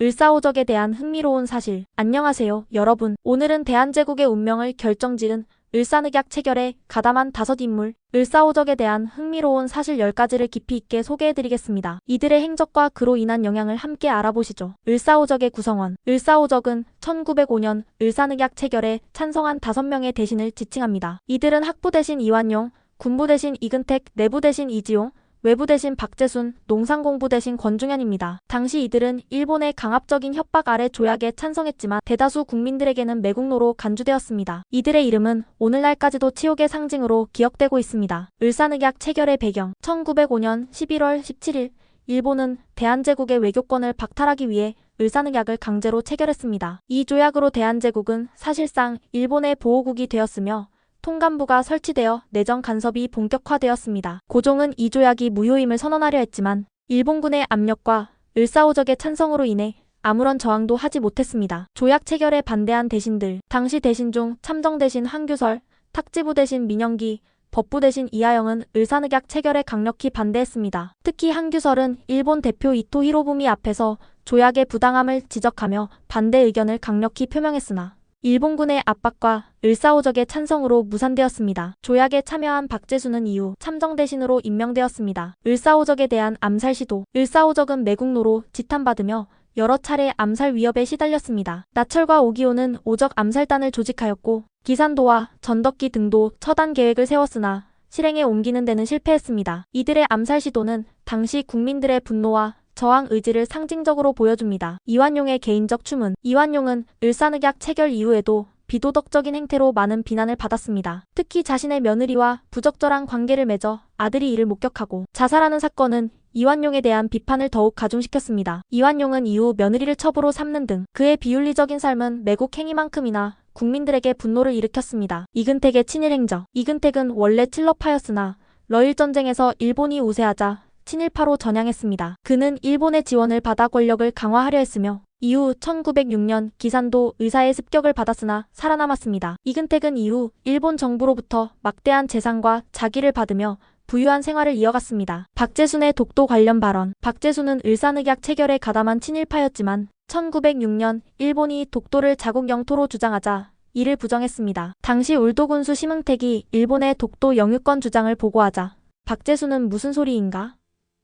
을사오적에 대한 흥미로운 사실. 안녕하세요, 여러분. 오늘은 대한제국의 운명을 결정지은 을사늑약 체결에 가담한 5인물, 을사오적에 대한 흥미로운 사실 10가지를 깊이 있게 소개해드리겠습니다. 이들의 행적과 그로 인한 영향을 함께 알아보시죠. 을사오적의 구성원. 을사오적은 1905년 을사늑약 체결에 찬성한 5명의 대신을 지칭합니다. 이들은 학부 대신 이완용, 군부 대신 이근택, 내부 대신 이지용, 외부 대신 박재순, 농상공부 대신 권중현입니다. 당시 이들은 일본의 강압적인 협박 아래 조약에 찬성했지만 대다수 국민들에게는 매국노로 간주되었습니다. 이들의 이름은 오늘날까지도 치욕의 상징으로 기억되고 있습니다. 을사늑약 체결의 배경. 1905년 11월 17일 일본은 대한제국의 외교권을 박탈하기 위해 을사늑약을 강제로 체결했습니다. 이 조약으로 대한제국은 사실상 일본의 보호국이 되었으며 통감부가 설치되어 내정 간섭이 본격화되었습니다. 고종은 이 조약이 무효임을 선언하려 했지만 일본군의 압력과 을사오적의 찬성으로 인해 아무런 저항도 하지 못했습니다. 조약 체결에 반대한 대신들. 당시 대신 중 참정 대신 한규설, 탁지부 대신 민영기, 법부 대신 이하영은 을사늑약 체결에 강력히 반대했습니다. 특히 한규설은 일본 대표 이토 히로부미 앞에서 조약의 부당함을 지적하며 반대 의견을 강력히 표명했으나 일본군의 압박과 을사오적의 찬성으로 무산되었습니다. 조약에 참여한 박재순은 이후 참정 대신으로 임명되었습니다. 을사오적에 대한 암살 시도. 을사오적은 매국노로 지탄받으며 여러 차례 암살 위협에 시달렸습니다. 나철과 오기오는 오적 암살단을 조직하였고 기산도와 전덕기 등도 처단 계획을 세웠으나 실행에 옮기는 데는 실패했습니다. 이들의 암살 시도는 당시 국민들의 분노와 저항 의지를 상징적으로 보여줍니다. 이완용의 개인적 추문. 이완용은 을사늑약 체결 이후에도 비도덕적인 행태로 많은 비난을 받았습니다. 특히 자신의 며느리와 부적절한 관계를 맺어 아들이 이를 목격하고 자살하는 사건은 이완용에 대한 비판을 더욱 가중시켰습니다. 이완용은 이후 며느리를 첩으로 삼는 등 그의 비윤리적인 삶은 매국 행위만큼이나 국민들에게 분노를 일으켰습니다. 이근택의 친일 행적. 이근택은 원래 칠러파였으나 러일전쟁에서 일본이 우세하자 친일파로 전향했습니다. 그는 일본의 지원을 받아 권력을 강화하려 했으며 이후 1906년 기산도 의사의 습격을 받았으나 살아남았습니다. 이근택은 이후 일본 정부로부터 막대한 재산과 자기를 받으며 부유한 생활을 이어갔습니다. 박재순의 독도 관련 발언. 박재순은 을사늑약 체결에 가담한 친일파였지만 1906년 일본이 독도를 자국 영토로 주장하자 이를 부정했습니다. 당시 울도군수 심응택이 일본의 독도 영유권 주장을 보고하자 박재순은 무슨 소리인가?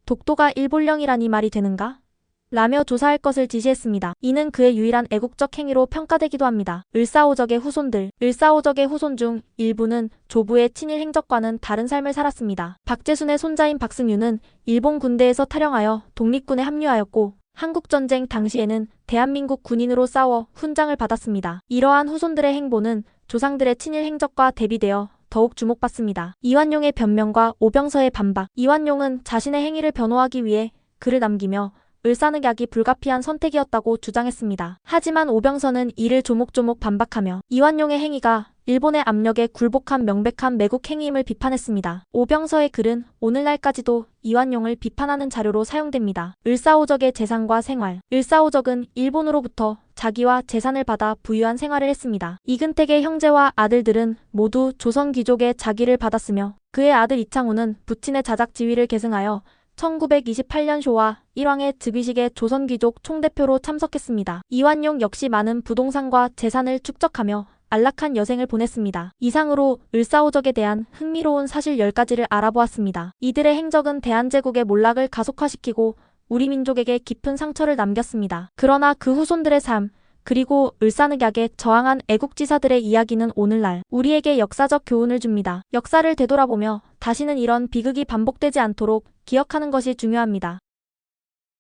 독도가 일본령이라니 말이 되는가? 라며 조사할 것을 지시했습니다. 이는 그의 유일한 애국적 행위로 평가되기도 합니다. 을사오적의 후손들. 을사오적의 후손 중 일부는 조부의 친일 행적과는 다른 삶을 살았습니다. 박재순의 손자인 박승유는 일본 군대에서 탈영하여 독립군에 합류하였고 한국전쟁 당시에는 대한민국 군인으로 싸워 훈장을 받았습니다. 이러한 후손들의 행보는 조상들의 친일 행적과 대비되어 더욱 주목받습니다. 이완용의 변명과 오병서의 반박. 이완용은 자신의 행위를 변호하기 위해 글을 남기며 을사늑약이 불가피한 선택이었다고 주장했습니다. 하지만 오병서는 이를 조목조목 반박하며 이완용의 행위가 일본의 압력에 굴복한 명백한 매국 행위임을 비판했습니다. 오병서의 글은 오늘날까지도 이완용을 비판하는 자료로 사용됩니다. 을사오적의 재산과 생활. 을사오적은 일본으로부터 자기와 재산을 받아 부유한 생활을 했습니다. 이근택의 형제와 아들들은 모두 조선 귀족의 자기를 받았으며 그의 아들 이창호는 부친의 자작 지위를 계승하여 1928년 쇼와 일왕의 즉위식에 조선 귀족 총대표로 참석했습니다. 이완용 역시 많은 부동산과 재산을 축적하며 안락한 여생을 보냈습니다. 이상으로 을사오적에 대한 흥미로운 사실 10가지를 알아보았습니다. 이들의 행적은 대한제국의 몰락을 가속화시키고 우리 민족에게 깊은 상처를 남겼습니다. 그러나 그 후손들의 삶, 그리고 을사늑약에 저항한 애국지사들의 이야기는 오늘날 우리에게 역사적 교훈을 줍니다. 역사를 되돌아보며 다시는 이런 비극이 반복되지 않도록 기억하는 것이 중요합니다.